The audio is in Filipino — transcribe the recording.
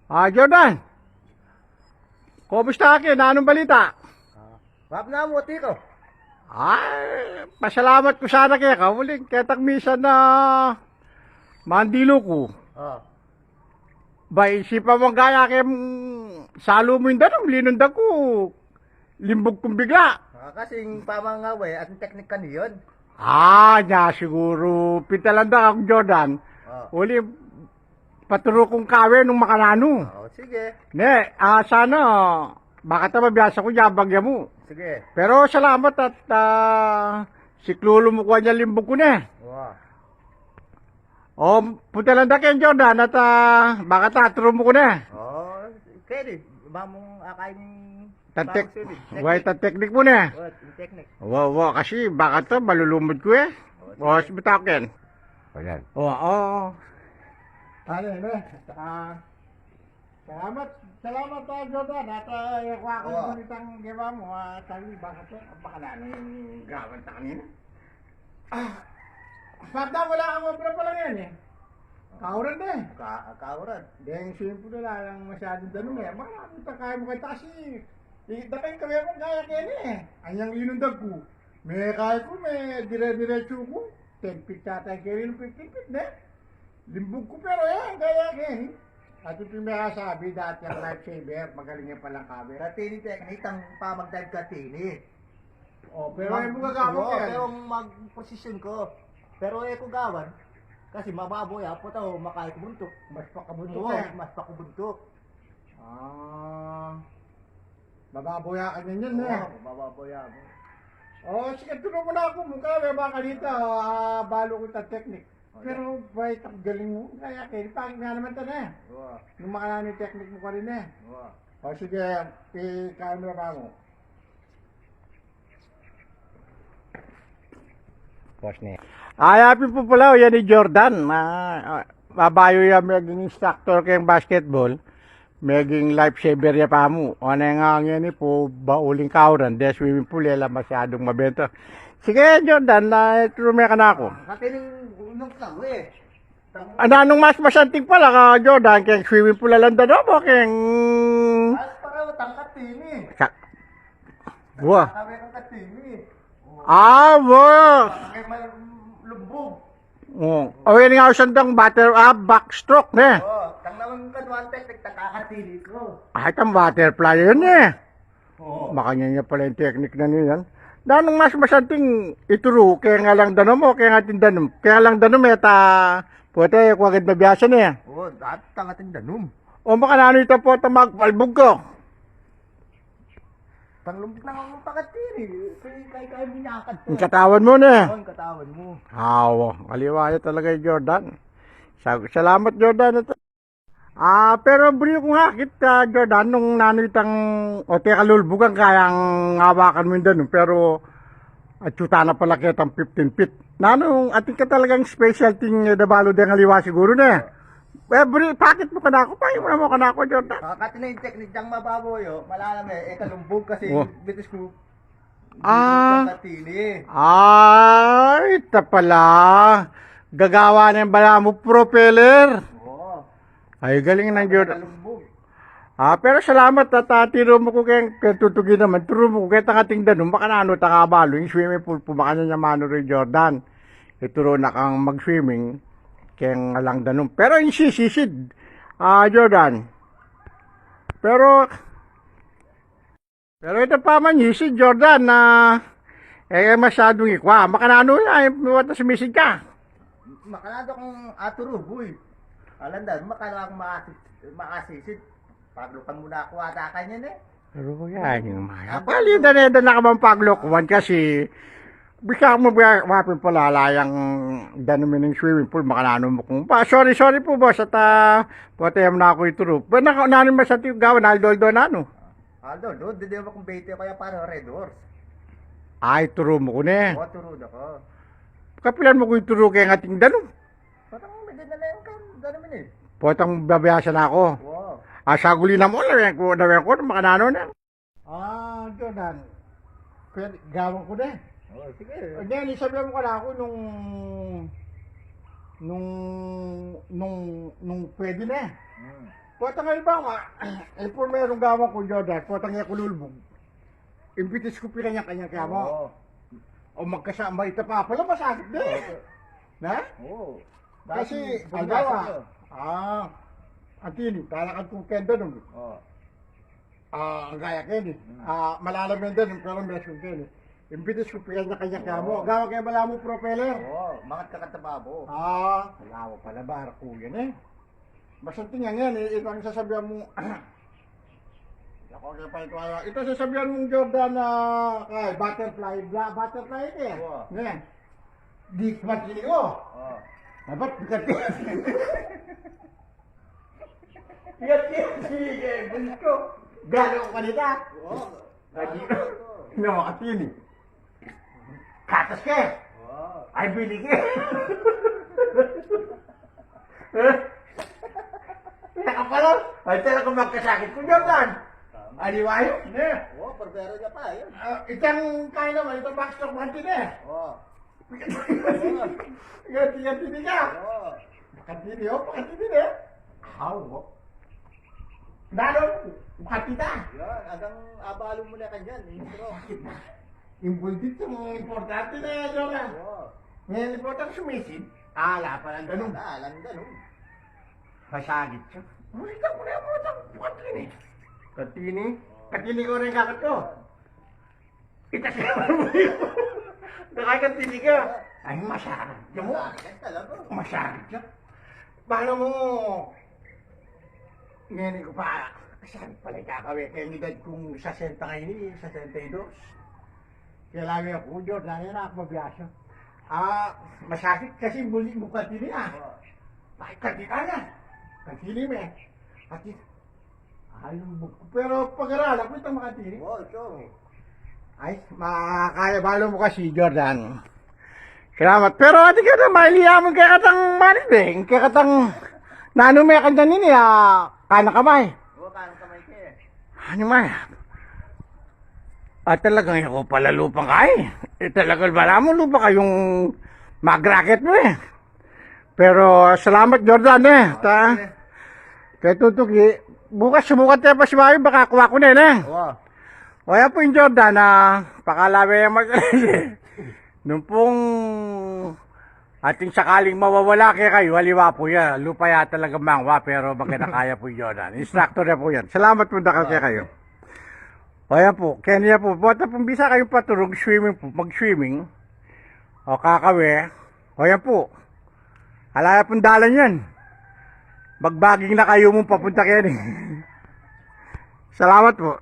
Jordan, kumusta akin? Anong balita? Wap na mo, tiko. Ay, pasalamat ko sana kaya ka. Uling ketagmisan na mandilo ko. Oh. Ba, isipan mo gaya kaya salo mo yung danong, linundag ko. Limbog kong bigla. Kasing pamangaway at teknik ka niyon. Nya siguro. Pitalanda ako, Jordan. Oh. Uli, paturo kong kawe nung makanano. Oh, sige. Ne, sana, baka mabiyasa ko yabagya mo. Sige. Pero salamat at si Klulo mo kuha niya limbog ko na. Wow. O, punta lang da kayo, Jordan, at baka taturo mo ko na. Oh, pwede. Iba mong akain Why technique mo na? What? Teknik. Wow, kasi baka to malulumod ko eh. O, sibitakin. O yan. Oo. Ano yun eh? Salamat Jordan. At yung ako Oo. yung itang gawa mo. Sabi, baka to, baka na anong gawan ta kanina. Sabda, wala kang obra pa lang yan eh. Kauran na eh. Kauran. Dahil simple na lang masyadong tanong eh. Marami ta kaya mo kaya kasi. Dapay kami akong kaya kaya eh. Anyang inundag ko. May kaya ko, may dire-diretso ko. 10 feet yata kaya rin 15 feet na. Limbog ko pero yan, kaya kaya. At ito yung may kasabi dati ang lifesaver, magaling yan palang camera. Katini teknik ang pamagdad katini. O, pero ay mo gagawin yan. Pero mag-posisyon ko. Pero ko gawan. Kasi mababoy po tao makay kubuntok. Mas pakabuntok Oo, eh. mas pakubuntok. Mababoya ka niyan eh. Oo, mababoy mo. Sige, tulong mo na ako mukha, may baka dito, balo ko ta technique. Pero, wait, ang galing mo. Kaya, pangit nga naman ito na. Oo. Nung makalala yung technique mo ka rin eh. Oo. Sige, i-camera ba mo? Boss niya. Happy po pala, yan ni Jordan. Mabayo yan, maging instructor kayong basketball. Maging lifesaver ya pa mo. O na nga ngayon po, bauling kauran. Dahil swimming pool, yala masyadong mabenta. Sige, Jordan, trumaya ka na ako. Katining unong tao eh. Anong mas masanting pala ka, Jordan? Kaya swimming pool lang daw mo, kaya... As para tangkat tini. Buwa. Kami kang katini. Buwa. Kami malumbog. O, yun nga sandang backstroke, ne? Tang naman kadwan teknik takakatini ko. Itang butterfly yun, eh. Oo. Makanya niya pala yung technique na niyan. Danong mas masanting ituro, kaya nga lang danom mo, kaya nga tindanom. Kaya lang danom, puwete, kung agad nabiyasa niya. Oo, at tangating danum. O, baka na ano ito po, magpalbog ko. Panglumbog na akong pakatini. Kaya binakad ko. Yung katawan mo na. Ang katawan mo. Kaliwaya talaga yung Jordan. Salamat, Jordan. Pero bro kung hakit, Jordan, nung nanitang kalulbugan kayang ngawakan mo yung danom, pero atsuta na pala kitang 15 feet. Nanong, ating ka talagang specialty ng dabalo din ngaliwa siguro na. Bro, pakit mo ka na ako, pakimulan mo ka na ako, Jordan. Katina yung teknik diyang mababoy, malalam kalumbog kasi bitis ko. Katini. Ito pala. Gagawa na yung bala mo, propeller. Oo. Ay, galing ng Jordan. Kalumbog. Pero salamat at tiro mo ko kaya tutugin naman. Turo mo ko kaya tangating danom. Baka na ano, takabalo. Yung swimming pool po, baka niya mano rin Jordan. Ituro na kang mag-swimming. Kaya nga lang danom. Pero yung sisid, Jordan. Pero ito pa man yung si Jordan na masyadong ikwa. Baka na ano na, sumisid ka. Makalado kong aturo, boy. Alandan, makala akong makasisid. Paglukan muna ako ata kanya eh. Pero yan yung mga. Pali na nakabang paglokuhan kasi bisa mo mapin pala layang danumin ng swimming pool. Makanano mo kung sorry po boss at potayam na ako ituro. Pero nanin mas at yung gawan, Aldo na ano. Aldo, hindi mo kung bete kaya para Red Horse. Turo mo ko na. Oo, turo na ko. Kapilan mo ko ituro kaya ng ating danom. Parang may din na lang ka, danumin eh. Potang babayasan ako. Wow. Saguli na mo, lawin ko, makanano na. Jordan, gawin ko na. Oh, sige. Again, isabihan mo ka na ako nung pwede na. Potang nga iba nga, po merong gawang ko Jordan, potang nga kululbog. Imbitis ko pila niya kanya kaya mo. Oo. O magkasama ito pa pala, masakit din. Na? Oo. Kasi, ang bumasa gawa, ko. ang tini, talakan kong kendo nun. Oo. Ang gaya kayo malalamang din, pero meron din. Imbitis ko pila niya kanya kaya mo. Gawa kayo bala mo propeller. Oo. Mangat ka katababo. Alawa pala, barko yan eh. Basta tingnan yan, ito ang sasabihan mo. Ako kaya pa ito. Ito sasabihan mong Jordan na butterfly, butterfly ito eh. Oo. Ngayon, di matili ko. Oo. Dapat bigat yan. Bigat yan, sige, bulis ko. Gano'n ko kanita. Oo. Lagi ko. Namakatini. Katas ka eh. Oo. Ay, bili ka eh. Kaya pala, ay talaga magkasakit ko Jordan. Aliwayo, ne. Oo, perbero niya pa, yun. Itang kaya naman, itang backstock mga tine. Oo. Ganti-ganti ka. Oo. Makatini, makatini ne. How? Dalo, makatita. Yan, hanggang abalo mo na kanyan, intro. Imbultit yung importante na Jordan. Oo. Ngayon, importante sumisid. Ala, parang ganun. Alam ganun. Masagit siya. Mulita mo na yung mga katini. Katini? Katini ko rin kakot ko. Itasyaman mo yun. Nakakatini ka. Ay, masagit siya mo. Masakit talaga. Masagit siya. Paano mo? Ngayon ko pa. Saan pala kakawin? Kaya yung edad kong 60 ngayon eh. 62. Kaya lagi ako, Jordan, na ako mabiyasyo. Masakit kasi muli mo katini Oo. Bakit katita na? Katini mo eh. Katini. Alam mo. Pero pag-aralan ko itong makatini. Oo, ito. Ay, makakaya balo mo kasi, Jordan. Salamat. Pero ati ka na, mailiyaman kaya katang manibing. Kaya katang nanumay ka dyan nini, kana kamay. Oo, kanang kamay ka eh. Ano man? Talagang ako pala lupang kay. Talagang bala mo lupa kayong mag-racket mo eh. Pero salamat Jordan eh. Kaya tutuki, bukas sumukat tayo pa si Mami, baka kuha ko na yun eh. Oo. Kaya po yung Jordan na pakalabi yung nung pong ating sakaling mawawala kayo, haliwa po yan. Lupa ya talaga mangwa, pero maganda kaya po yung Jordan. Instructor na po yan. Salamat po dakal kayo. Kaya po, kaya po, buhat na pong bisa kayong paturog, swimming po, mag-swimming. O kakawe, kaya po, alaya pong dalan yan. Magbaging na kayo mong papunta kayo. Salamat po.